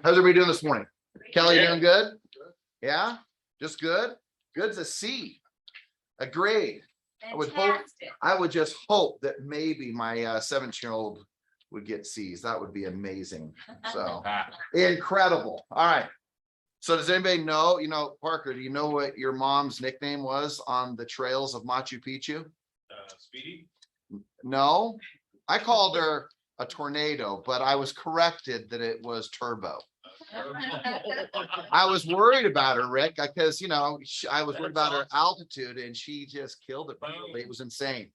How's everybody doing this morning? Kelly, doing good? Yeah, just good. Good's a C, a grade. I would just hope that maybe my 17-year-old would get C's. That would be amazing. So incredible. All right. So does anybody know, Parker, do you know what your mom's nickname was on the trails of Machu Picchu? Speedy? No, I called her a tornado, but I was corrected that it was Turbo. I was worried about her, Rick, because I was worried about her altitude, and she just killed it. It was insane.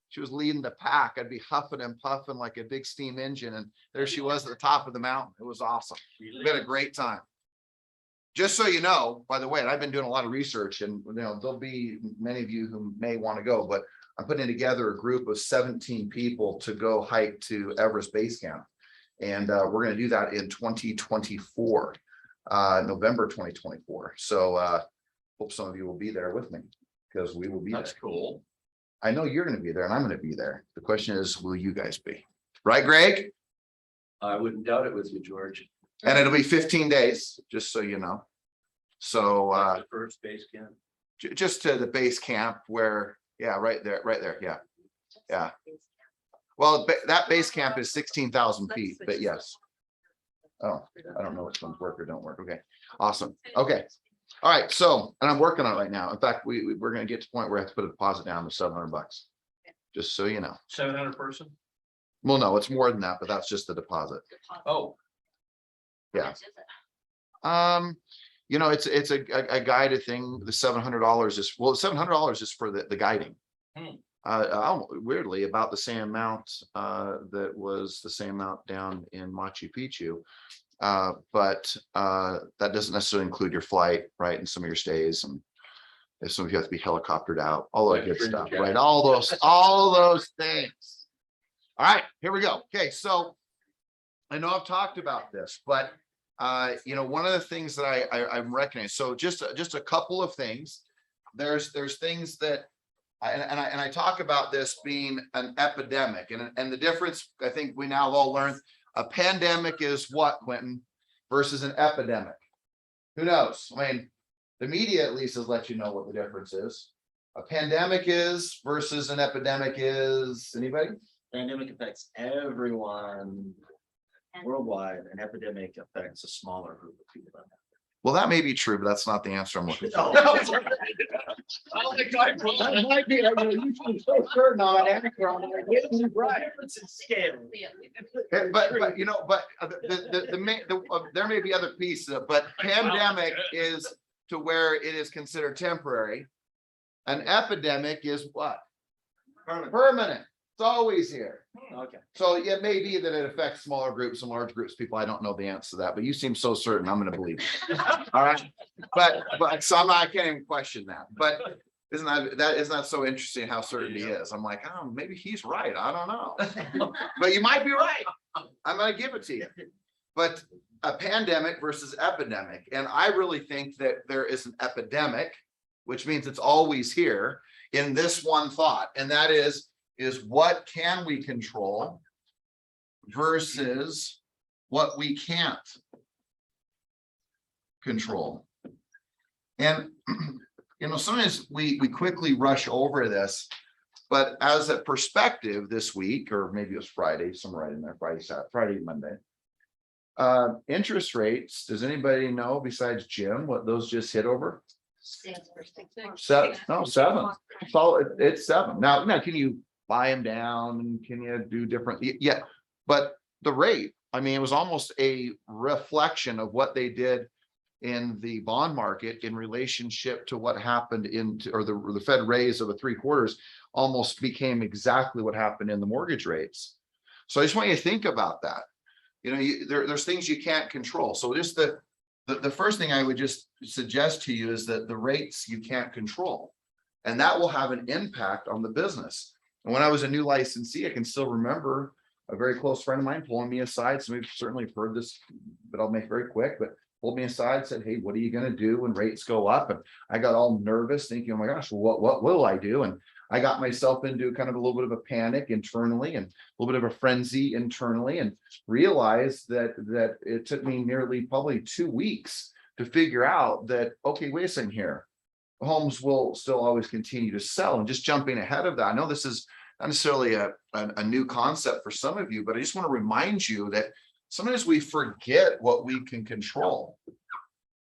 She was leading the pack. I'd be huffing and puffing like a big steam engine, and there she was at the top of the mountain. It was awesome. We had a great time. Just so you know, by the way, and I've been doing a lot of research, and there'll be many of you who may want to go, but I'm putting together a group of 17 people to go hike to Everest Base Camp. And we're going to do that in 2024, November 2024. So hope some of you will be there with me, because we will be That's there. cool. I know you're going to be there, and I'm going to be there. The question is, will you guys be? Right, Greg? I wouldn't doubt it with you, George. And it'll be 15 days, just so you know. So That's the first base camp. just to the base camp where, yeah, right there. Yeah. Yeah. Well, that base camp is 16,000 feet, but yes. Oh, I don't know which ones work or don't work. Okay, awesome. Okay. All right. So, and I'm working on it right now. In fact, we're going to get to the point where I have to put a deposit down to $700, just so you know. 700 person? Well, no, it's more than that, but that's just the deposit. Oh. Yeah. It's a guided thing. The $700 is, well, $700 is for the guiding. Weirdly about the same amount that was the same amount down in Machu Picchu, but that doesn't necessarily include your flight, right, and some of your stays, and if some of you have to be helicoptered out, all that good stuff, right, all those things. All right, here we go. Okay, so I know I've talked about this, but one of the things that I'm recognizing, so just a couple of things. There's things that I talk about this being an epidemic, and the difference, I think we now have all learned, a pandemic is what, Quentin, versus an epidemic. Who knows? I mean, the media at least has let you know what the difference is. A pandemic is versus an epidemic is, anybody? Pandemic affects everyone worldwide. An epidemic affects a smaller group of people. Well, that may be true, but that's not the answer I'm looking for. That might be. You're so certain on that answer. I'm like, yeah, right. It's a scale. But there may be other pieces, but pandemic is to where it is considered temporary. An epidemic is what? Permanent. It's always here. Okay. So it may be that it affects smaller groups and large groups of people. I don't know the answer to that, but you seem so certain. I'm going to believe it. All right. But so I can't even question that. But isn't that so interesting how certain he is? I'm like, oh, maybe he's right. I don't know. But you might be right. I'm going to give it to you. But a pandemic versus epidemic. And I really think that there is an epidemic, which means it's always here, in this one thought. And that is what can we control versus what we can't control. And sometimes we quickly rush over this, but as a perspective this week, or maybe it was Friday, somewhere right in there, Friday, Monday, interest rates, does anybody know besides Jim what those just hit over? 7. No, 7. It's 7. Now can you buy them down? Can you do different? Yeah, but the rate, I mean, it was almost a reflection of what they did in the bond market in relationship to what happened or the Fed raise of a 3/4 almost became exactly what happened in the mortgage rates. So I just want you to think about that. There's things you can't control. So just the first thing I would just suggest to you is that the rates you can't control, and that will have an impact on the business. And when I was a new licensee, I can still remember a very close friend of mine pulling me aside. So we've certainly heard this, but I'll make it very quick, but pulled me aside, said, hey, what are you going to do when rates go up? And I got all nervous thinking, oh my gosh, well, what will I do? And I got myself into kind of a little bit of a panic internally and a little bit of a frenzy internally, and realized that it took me nearly probably 2 weeks to figure out that, okay, wait a second here. Homes will still always continue to sell, and just jumping ahead of that. I know this is not necessarily a new concept for some of you, but I just want to remind you that sometimes we forget what we can control.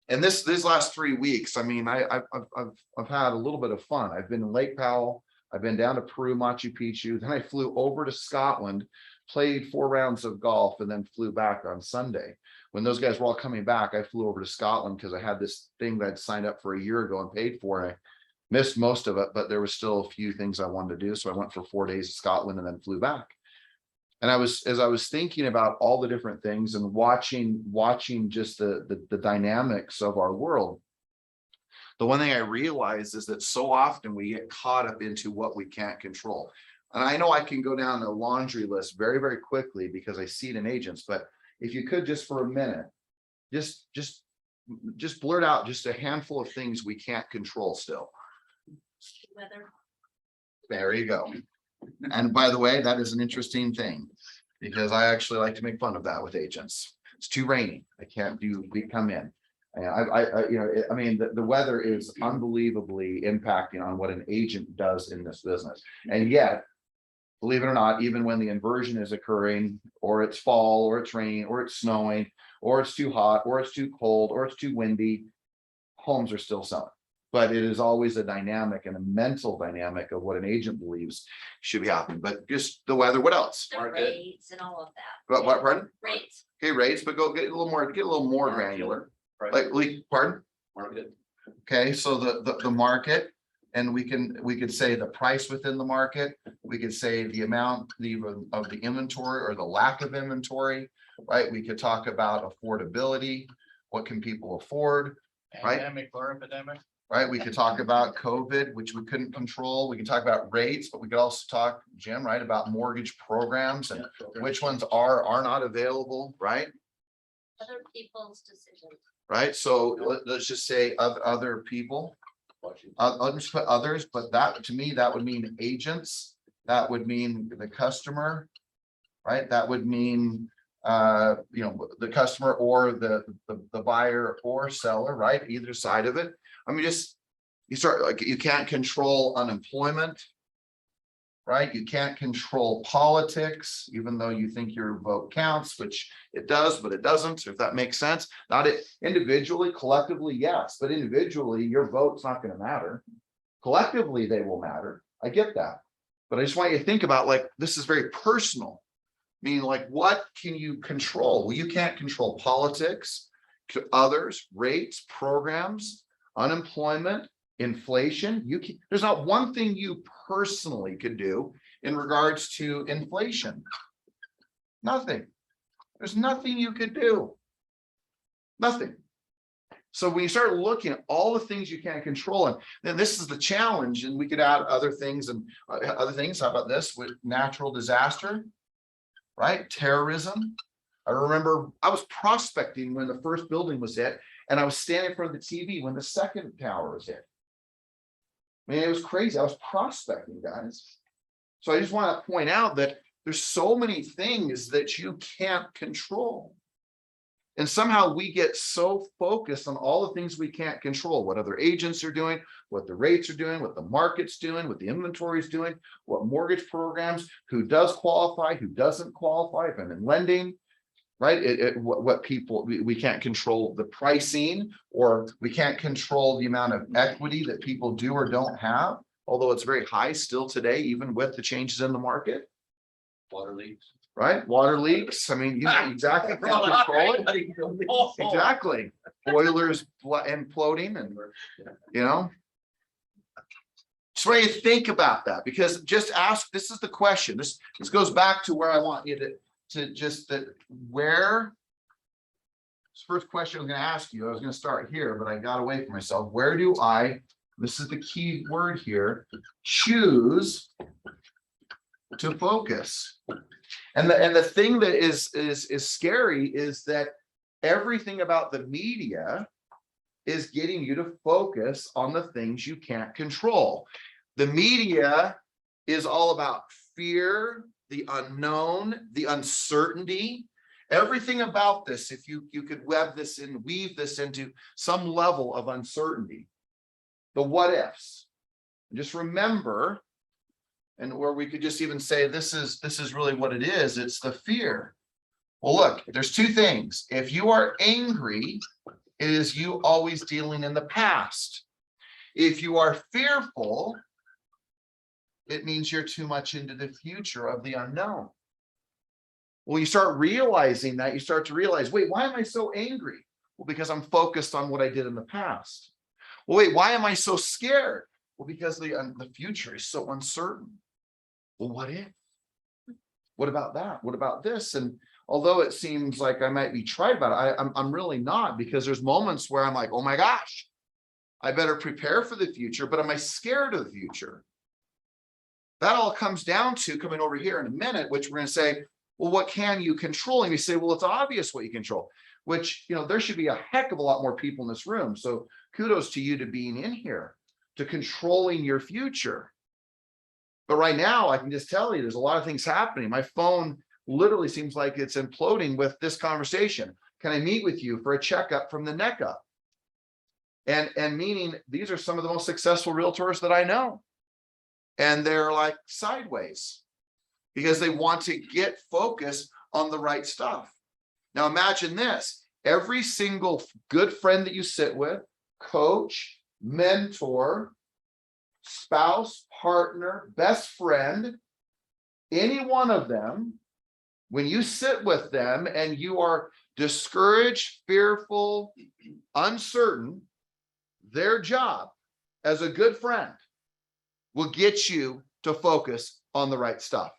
And these last 3 weeks, I mean, I've had a little bit of fun. I've been in Lake Powell, I've been down to Peru, Machu Picchu, then I flew over to Scotland, played 4 rounds of golf, and then flew back on Sunday. When those guys were all coming back, I flew over to Scotland because I had this thing that I'd signed up for a year ago and paid for. I missed most of it, but there was still a few things I wanted to do. So I went for 4 days to Scotland and then flew back. And as I was thinking about all the different things and watching just the dynamics of our world, the one thing I realized is that so often we get caught up into what we can't control. And I know I can go down a laundry list very, very quickly because I see it in agents, but if you could just for a minute, just blurt out just a handful of things we can't control still. Weather. There you go. And by the way, that is an interesting thing, because I actually like to make fun of that with agents. It's too rainy. I can't come in. And I mean, the weather is unbelievably impacting on what an agent does in this business. And yet, believe it or not, even when the inversion is occurring, or it's fall, or it's raining, or it's snowing, or it's too hot, or it's too cold, or it's too windy, homes are still selling. But it is always a dynamic and a mental dynamic of what an agent believes should be happening. But just the weather, what else? The rates and all of that. What, pardon? Rates. Okay, rates, but go get a little more granular. Like, pardon? Market. Okay, so the market, and we could say the price within the market. We could say the amount of the inventory or the lack of inventory, right? We could talk about affordability. What can people afford? Right? Pandemic or epidemic. Right? We could talk about COVID, which we couldn't control. We can talk about rates, but we could also talk, Jim, right, about mortgage programs and which ones are not available, right? Other people's decisions. Right? So let's just say other people. I'll just put others, but that to me, that would mean agents. That would mean the customer, right? That would mean the customer or the buyer or seller, right? Either side of it. I mean, you start like, you can't control unemployment, right? You can't control politics, even though you think your vote counts, which it does, but it doesn't, if that makes sense. Not it individually, collectively, yes, but individually, your vote's not going to matter. Collectively, they will matter. I get that. But I just want you to think about, like, this is very personal. Meaning, like, what can you control? Well, you can't control politics, others, rates, programs, unemployment, inflation. There's not one thing you personally could do in regards to inflation. Nothing. There's nothing you could do. Nothing. So when you start looking at all the things you can't control, and then this is the challenge, and we could add other things and other things. How about this with natural disaster, right? Terrorism. I remember I was prospecting when the first building was hit, and I was standing in front of the TV when the second tower was hit. I mean, it was crazy. I was prospecting, guys. So I just want to point out that there's so many things that you can't control. And somehow we get so focused on all the things we can't control, what other agents are doing, what the rates are doing, what the market's doing, what the inventory is doing, what mortgage programs, who does qualify, who doesn't qualify, if I'm in lending, right? What people, we can't control the pricing, or we can't control the amount of equity that people do or don't have, although it's very high still today, even with the changes in the market. Water leaks. Right? Water leaks. I mean, you know exactly. Can't control it. Exactly. Boilers imploding, and just want you to think about that, because just ask, this is the question. This goes back to where I want you to just that where this first question I'm going to ask you. I was going to start here, but I got away from myself. Where do I, this is the key word here, choose to focus? And the thing that is scary is that everything about the media is getting you to focus on the things you can't control. The media is all about fear, the unknown, the uncertainty, everything about this. If you could weave this into some level of uncertainty, the what ifs. Just remember, and or we could just even say this is really what it is. It's the fear. Well, look, there's two things. If you are angry, it is you always dealing in the past. If you are fearful, it means you're too much into the future of the unknown. Well, you start realizing that, you start to realize, wait, why am I so angry? Well, because I'm focused on what I did in the past. Well, wait, why am I so scared? Well, because the future is so uncertain. Well, what if? What about that? What about this? And although it seems like I might be trite about it, I'm really not, because there's moments where I'm like, oh my gosh, I better prepare for the future, but am I scared of the future? That all comes down to coming over here in a minute, which we're going to say, well, what can you control? And we say, well, it's obvious what you control, which, there should be a heck of a lot more people in this room. So kudos to you to being in here, to controlling your future. But right now, I can just tell you, there's a lot of things happening. My phone literally seems like it's imploding with this conversation. Can I meet with you for a checkup from the neck up? And meaning these are some of the most successful realtors that I know. And they're like sideways because they want to get focused on the right stuff. Now imagine this, every single good friend that you sit with, coach, mentor, spouse, partner, best friend, any one of them, when you sit with them and you are discouraged, fearful, uncertain, their job as a good friend will get you to focus on the right stuff.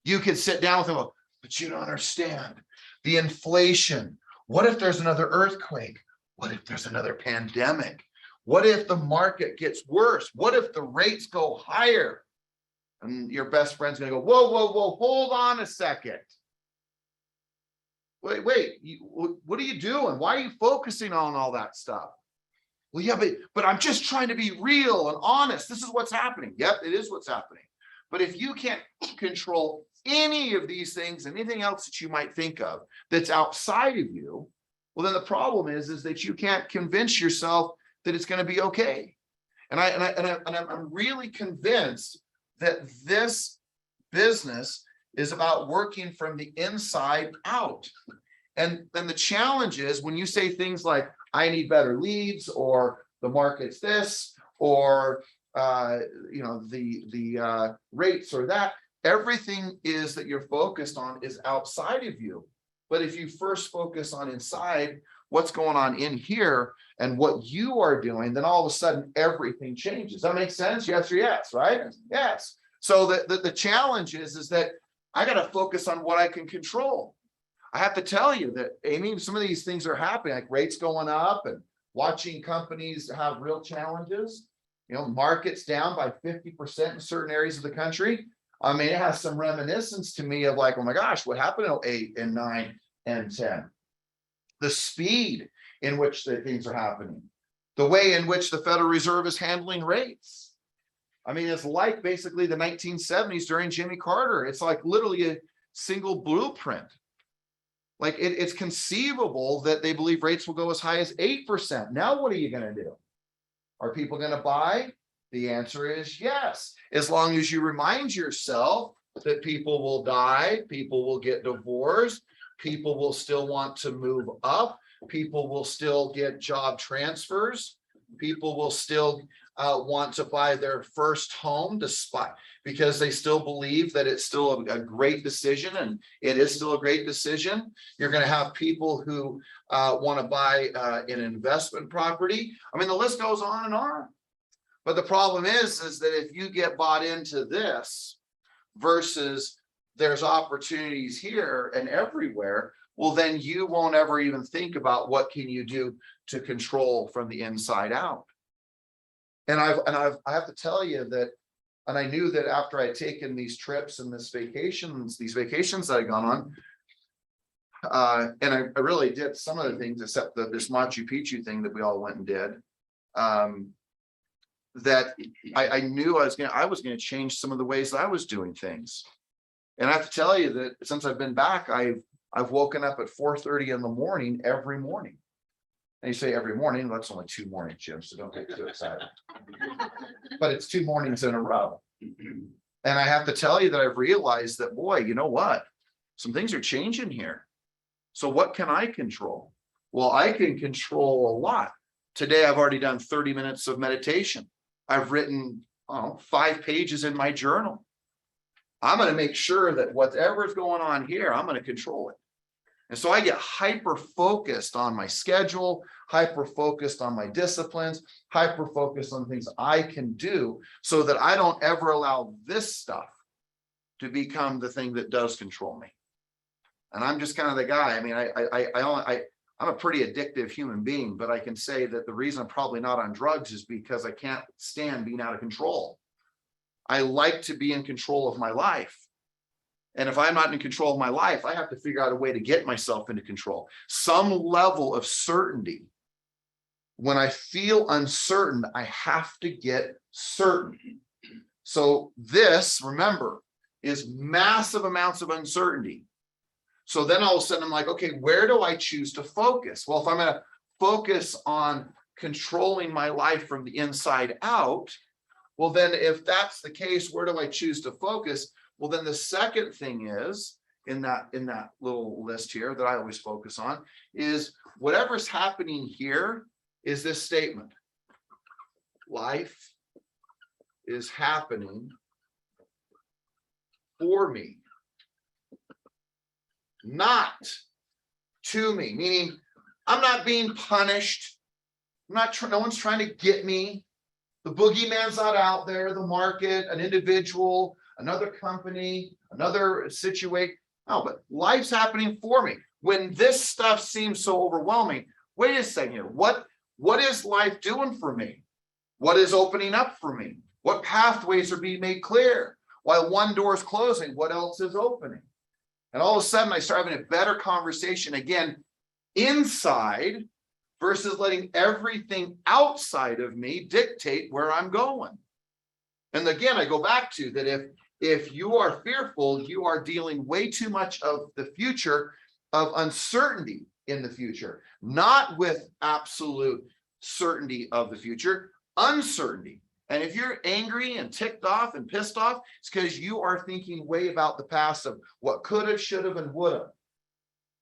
You can sit down with them, but you don't understand the inflation. What if there's another earthquake? What if there's another pandemic? What if the market gets worse? What if the rates go higher? And your best friend's going to go, whoa, whoa, whoa, hold on a second. Wait, what are you doing? Why are you focusing on all that stuff? Well, yeah, but I'm just trying to be real and honest. This is what's happening. Yep, it is what's happening. But if you can't control any of these things, anything else that you might think of that's outside of you, well, then the problem is that you can't convince yourself that it's going to be okay. And I'm really convinced that this business is about working from the inside out. And then the challenge is when you say things like, I need better leads, or the market's this, or the rates or that, everything is that you're focused on is outside of you. But if you first focus on inside, what's going on in here and what you are doing, then all of a sudden everything changes. That makes sense? Yes or yes, right? Yes. So the challenge is that I got to focus on what I can control. I have to tell you that, Amy, some of these things are happening, like rates going up and watching companies have real challenges. Markets down by 50% in certain areas of the country. I mean, it has some reminiscence to me of like, oh my gosh, what happened in 08 and 9 and 10? The speed in which the things are happening, the way in which the Federal Reserve is handling rates. I mean, it's like basically the 1970s during Jimmy Carter. It's like literally a single blueprint. Like it's conceivable that they believe rates will go as high as 8%. Now, what are you going to do? Are people going to buy? The answer is yes. As long as you remind yourself that people will die, people will get divorced, people will still want to move up, people will still get job transfers, people will still want to buy their first home despite because they still believe that it's still a great decision, and it is still a great decision. You're going to have people who want to buy an investment property. I mean, the list goes on and on. But the problem is that if you get bought into this versus there's opportunities here and everywhere, well, then you won't ever even think about what can you do to control from the inside out. And I have to tell you that, and I knew that after I'd taken these trips and these vacations that I'd gone on, and I really did some of the things except this Machu Picchu thing that we all went and did. that I knew I was gonna change some of the ways that I was doing things. And I have to tell you that since I've been back, I've woken up at 4:30 in the morning every morning. And you say every morning, that's only 2 mornings, Jim, so don't get too excited. But it's 2 mornings in a row. And I have to tell you that I've realized that, boy, you know what? Some things are changing here. So what can I control? Well, I can control a lot. Today, I've already done 30 minutes of meditation. I've written 5 pages in my journal. I'm going to make sure that whatever's going on here, I'm going to control it. And so I get hyper focused on my schedule, hyper focused on my disciplines, hyper focused on things I can do so that I don't ever allow this stuff to become the thing that does control me. And I'm just kind of the guy. I mean, I'm a pretty addictive human being, but I can say that the reason I'm probably not on drugs is because I can't stand being out of control. I like to be in control of my life. And if I'm not in control of my life, I have to figure out a way to get myself into control. Some level of certainty. When I feel uncertain, I have to get certain. So this, remember, is massive amounts of uncertainty. So then all of a sudden I'm like, okay, where do I choose to focus? Well, if I'm going to focus on controlling my life from the inside out, well, then if that's the case, where do I choose to focus? Well, then the second thing is in that little list here that I always focus on is whatever's happening here is this statement. Life is happening for me, not to me, meaning I'm not being punished. No one's trying to get me. The boogeyman's not out there, the market, an individual, another company, another situation. No, but life's happening for me. When this stuff seems so overwhelming, wait a second here. What is life doing for me? What is opening up for me? What pathways are being made clear? While one door is closing, what else is opening? And all of a sudden I start having a better conversation again inside versus letting everything outside of me dictate where I'm going. And again, I go back to that if you are fearful, you are dealing way too much of the future, of uncertainty in the future, not with absolute certainty of the future, uncertainty. And if you're angry and ticked off and pissed off, it's because you are thinking way about the past of what could have, should have, and would have.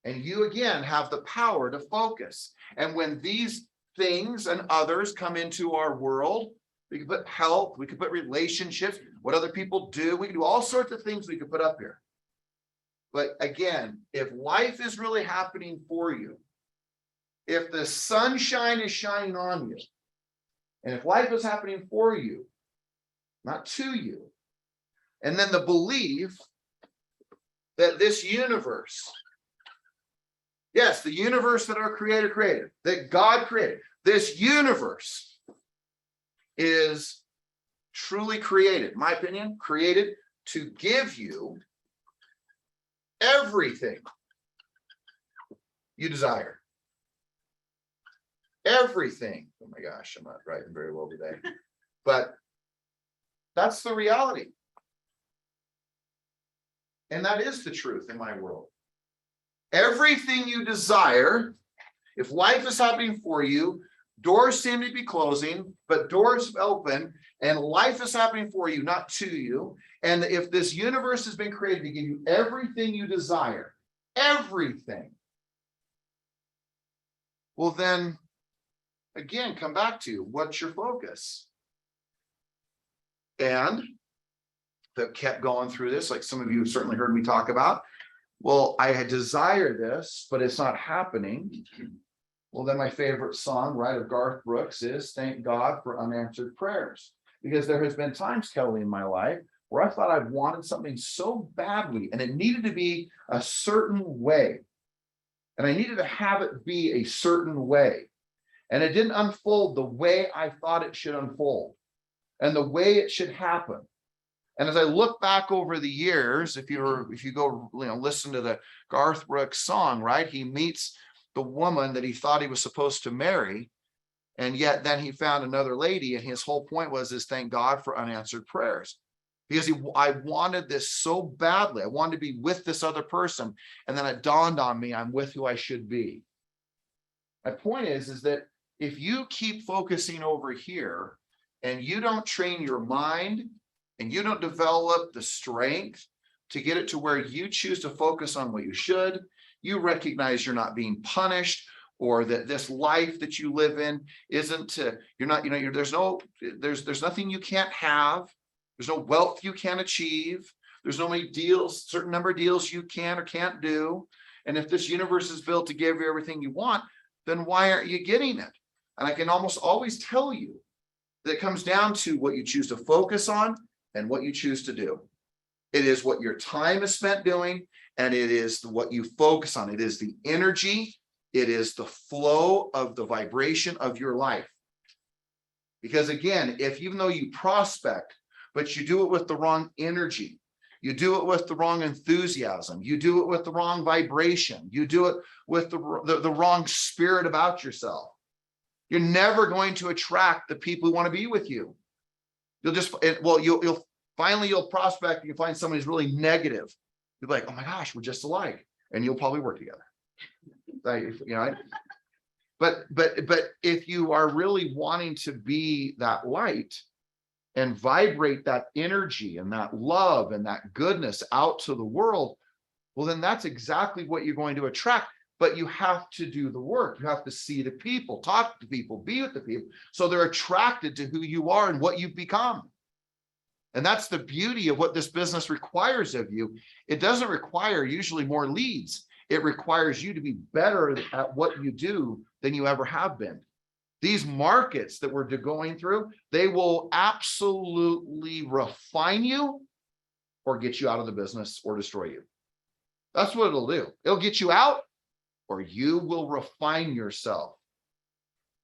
And you, again, have the power to focus. And when these things and others come into our world, we can put health, we can put relationships, what other people do, we can do all sorts of things we can put up here. But again, if life is really happening for you, if the sunshine is shining on you, and if life is happening for you, not to you, and then the belief that this universe, yes, the universe that our Creator created, that God created, this universe is truly created, in my opinion, created to give you everything you desire. Everything. Oh my gosh, I'm not writing very well today. But that's the reality. And that is the truth in my world. Everything you desire, if life is happening for you, doors seem to be closing, but doors open, and life is happening for you, not to you. And if this universe has been created to give you everything you desire, everything, well then, again, come back to what's your focus? And that kept going through this, like some of you have certainly heard me talk about. Well, I desire this, but it's not happening. Well, then my favorite song, right, of Garth Brooks is Thank God for Unanswered Prayers. Because there has been times, Kelly, in my life where I thought I've wanted something so badly and it needed to be a certain way. And I needed to have it be a certain way. And it didn't unfold the way I thought it should unfold and the way it should happen. And as I look back over the years, if you go, listen to the Garth Brooks song, right? He meets the woman that he thought he was supposed to marry. And yet then he found another lady, and his whole point was is thank God for unanswered prayers. Because I wanted this so badly. I wanted to be with this other person. And then it dawned on me, I'm with who I should be. My point is that if you keep focusing over here and you don't train your mind and you don't develop the strength to get it to where you choose to focus on what you should, you recognize you're not being punished, or that this life that you live in isn't to, you're not, there's nothing you can't have. There's no wealth you can't achieve. There's no many deals, certain number of deals you can or can't do. And if this universe is built to give you everything you want, then why aren't you getting it? And I can almost always tell you that it comes down to what you choose to focus on and what you choose to do. It is what your time is spent doing, and it is what you focus on. It is the energy. It is the flow of the vibration of your life. Because again, if even though you prospect, but you do it with the wrong energy, you do it with the wrong enthusiasm, you do it with the wrong vibration, you do it with the wrong spirit about yourself, you're never going to attract the people who want to be with you. You'll just, you'll finally prospect, you find somebody who's really negative. You'll be like, oh my gosh, we're just alike. And you'll probably work together. But if you are really wanting to be that light and vibrate that energy and that love and that goodness out to the world, well, then that's exactly what you're going to attract. But you have to do the work. You have to see the people, talk to people, be with the people, so they're attracted to who you are and what you've become. And that's the beauty of what this business requires of you. It doesn't require usually more leads. It requires you to be better at what you do than you ever have been. These markets that we're going through, they will absolutely refine you or get you out of the business or destroy you. That's what it'll do. It'll get you out, or you will refine yourself.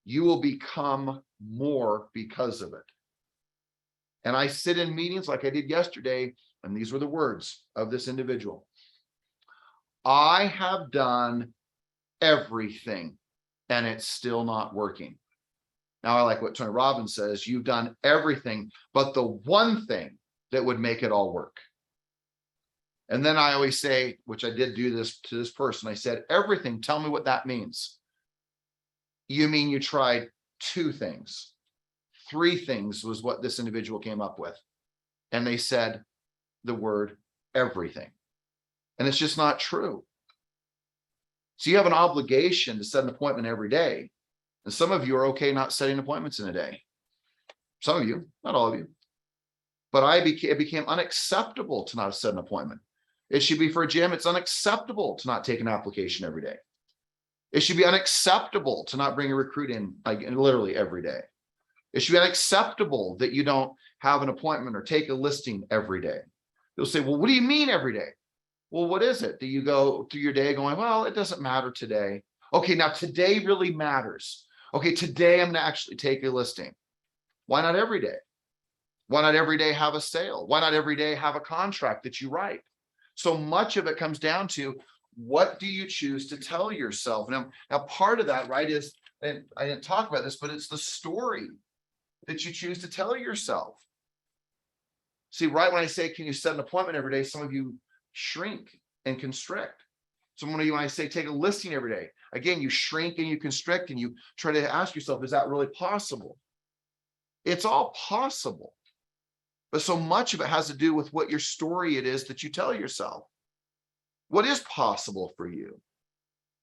You will become more because of it. And I sit in meetings like I did yesterday, and these were the words of this individual. I have done everything, and it's still not working. Now, I like what Tony Robbins says, you've done everything, but the one thing that would make it all work. And then I always say, which I did do this to this person, I said, everything, tell me what that means. You mean you tried 2 things. 3 things was what this individual came up with. And they said the word everything. And it's just not true. So you have an obligation to set an appointment every day. And some of you are okay not setting appointments in a day. Some of you, not all of you. But it became unacceptable to not set an appointment. It should be for a gym. It's unacceptable to not take an application every day. It should be unacceptable to not bring a recruit in like literally every day. It should be unacceptable that you don't have an appointment or take a listing every day. You'll say, well, what do you mean every day? Well, what is it? Do you go through your day going, well, it doesn't matter today. Okay, now today really matters. Okay, today I'm going to actually take a listing. Why not every day? Why not every day have a sale? Why not every day have a contract that you write? So much of it comes down to, what do you choose to tell yourself? Now part of that, right, is, and I didn't talk about this, but it's the story that you choose to tell yourself. See, right when I say, can you set an appointment every day, some of you shrink and constrict. Some of you, when I say take a listing every day, again, you shrink and you constrict and you try to ask yourself, is that really possible? It's all possible. But so much of it has to do with what your story it is that you tell yourself. What is possible for you?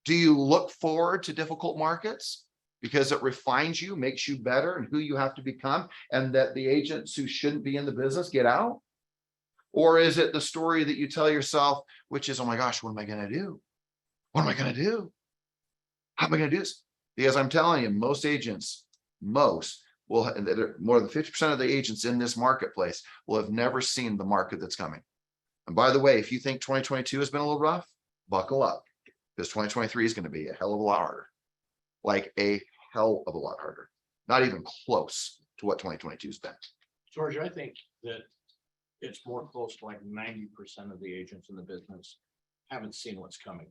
Do you look forward to difficult markets because it refines you, makes you better and who you have to become, and that the agents who shouldn't be in the business get out? Or is it the story that you tell yourself, which is, oh my gosh, what am I going to do? What am I going to do? How am I going to do this? Because I'm telling you, most agents, will, more than 50% of the agents in this marketplace will have never seen the market that's coming. And by the way, if you think 2022 has been a little rough, buckle up, because 2023 is going to be a hell of a lot harder. Like a hell of a lot harder. Not even close to what 2022 has been. George, I think that it's more close to like 90% of the agents in the business haven't seen what's coming.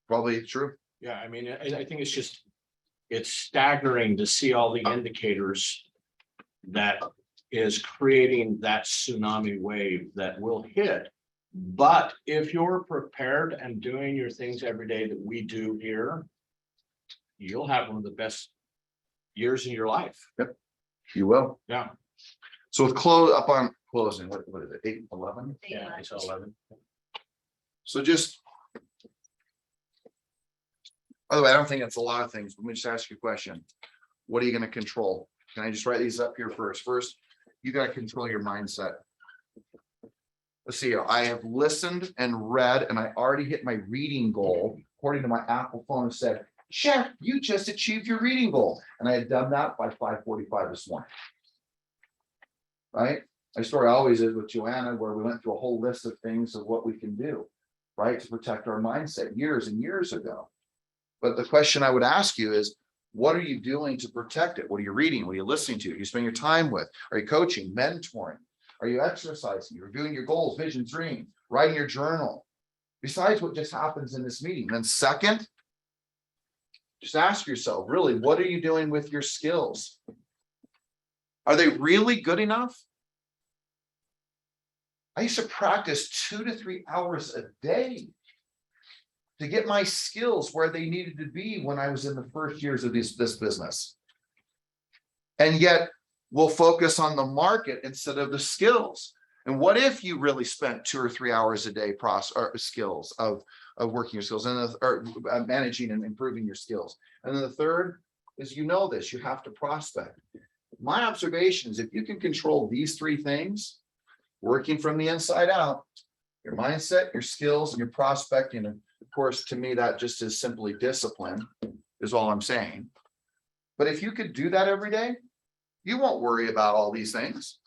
Probably true. Yeah, I mean, I think it's just it's staggering to see all the indicators that is creating that tsunami wave that will hit. But if you're prepared and doing your things every day that we do here, you'll have one of the best years in your life. You will. Yeah. So with close up on closing, what is it, 8:11? Yeah, it's 11. So just. By the way, I don't think it's a lot of things. Let me just ask you a question. What are you gonna control? Can I just write these up here first? First, you gotta control your mindset. Let's see, I have listened and read, and I already hit my reading goal. According to my Apple phone, it said, Chef, you just achieved your reading goal. And I had done that by 5:45 this morning. Right? My story always is with Joanna, where we went through a whole list of things of what we can do, right, to protect our mindset years and years ago. But the question I would ask you is, what are you doing to protect it? What are you reading? What are you listening to? You spend your time with? Are you coaching, mentoring? Are you exercising? You're doing your goals, vision, dream, writing your journal, besides what just happens in this meeting. Then second, just ask yourself, really, what are you doing with your skills? Are they really good enough? I used to practice 2 to 3 hours a day to get my skills where they needed to be when I was in the first years of this business. And yet we'll focus on the market instead of the skills. And what if you really spent 2 or 3 hours a day skills of working your skills and managing and improving your skills? And then the third is, you know this, you have to prospect. My observation is if you can control these 3 things, working from the inside out, your mindset, your skills, and your prospecting. And of course, to me, that just is simply discipline, is all I'm saying. But if you could do that every day, you won't worry about all these things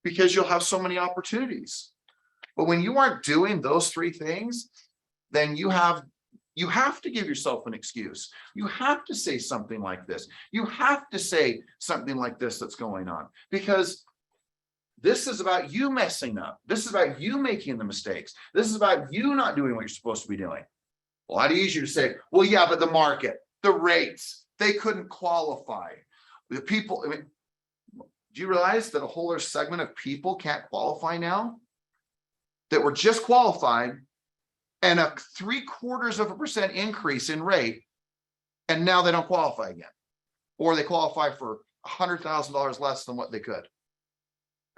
because you'll have so many opportunities. But when you aren't doing those 3 things, then you have to give yourself an excuse. You have to say something like this. You have to say something like this that's going on, because this is about you messing up. This is about you making the mistakes. This is about you not doing what you're supposed to be doing. A lot easier to say, well, yeah, but the market, the rates, they couldn't qualify. The people, I mean, do you realize that a whole other segment of people can't qualify now? That were just qualified, and a 0.75% increase in rate, and now they don't qualify again. Or they qualify for $100,000 less than what they could.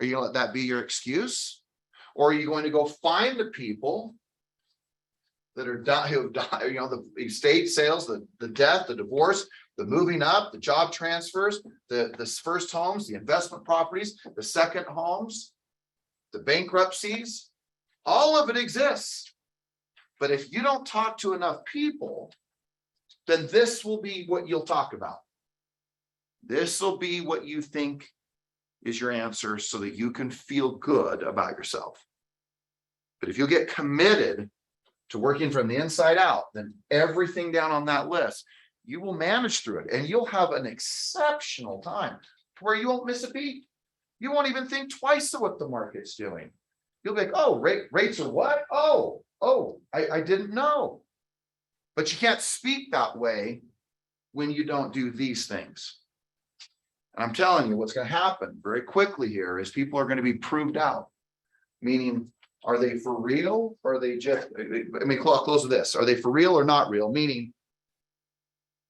Are you going to let that be your excuse? Or are you going to go find the people that are who have died, you know, the estate sales, the death, the divorce, the moving up, the job transfers, the first homes, the investment properties, the second homes, the bankruptcies, all of it exists. But if you don't talk to enough people, then this will be what you'll talk about. This will be what you think is your answer so that you can feel good about yourself. But if you get committed to working from the inside out, then everything down on that list, you will manage through it, and you'll have an exceptional time where you won't miss a beat. You won't even think twice of what the market's doing. You'll be like, oh, rates are what? Oh, I didn't know. But you can't speak that way when you don't do these things. And I'm telling you, what's going to happen very quickly here is people are going to be proved out. Meaning, are they for real, or are they just, I mean, close to this. Are they for real or not real? Meaning,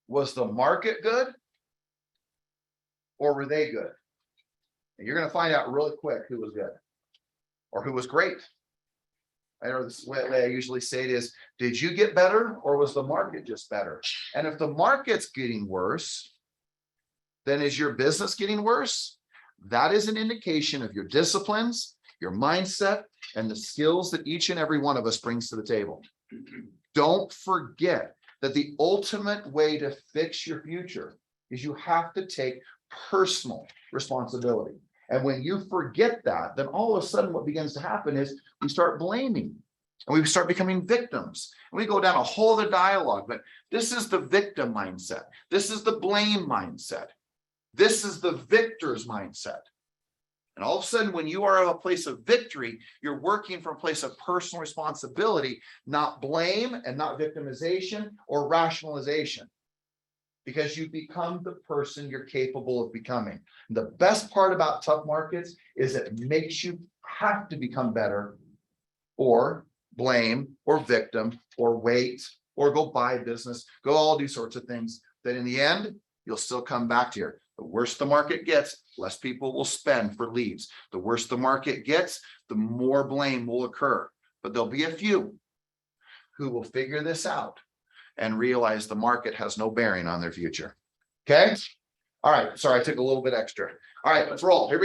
was the market good, or were they good? And you're going to find out really quick who was good or who was great. I know this way I usually say it is, did you get better, or was the market just better? And if the market's getting worse, then is your business getting worse? That is an indication of your disciplines, your mindset, and the skills that each and every one of us brings to the table. Don't forget that the ultimate way to fix your future is you have to take personal responsibility. And when you forget that, then all of a sudden what begins to happen is we start blaming, and we start becoming victims. And we go down a whole other dialogue, but this is the victim mindset. This is the blame mindset. This is the victor's mindset. And all of a sudden, when you are in a place of victory, you're working from a place of personal responsibility, not blame and not victimization or rationalization. because you become the person you're capable of becoming. The best part about tough markets is it makes you have to become better, or blame, or victim, or wait, or go buy business, go all these sorts of things, that in the end, you'll still come back to here. The worse the market gets, less people will spend for leads. The worse the market gets, the more blame will occur. But there'll be a few who will figure this out and realize the market has no bearing on their future. Okay? All right, sorry, I took a little bit extra. All right, let's roll. Here we go.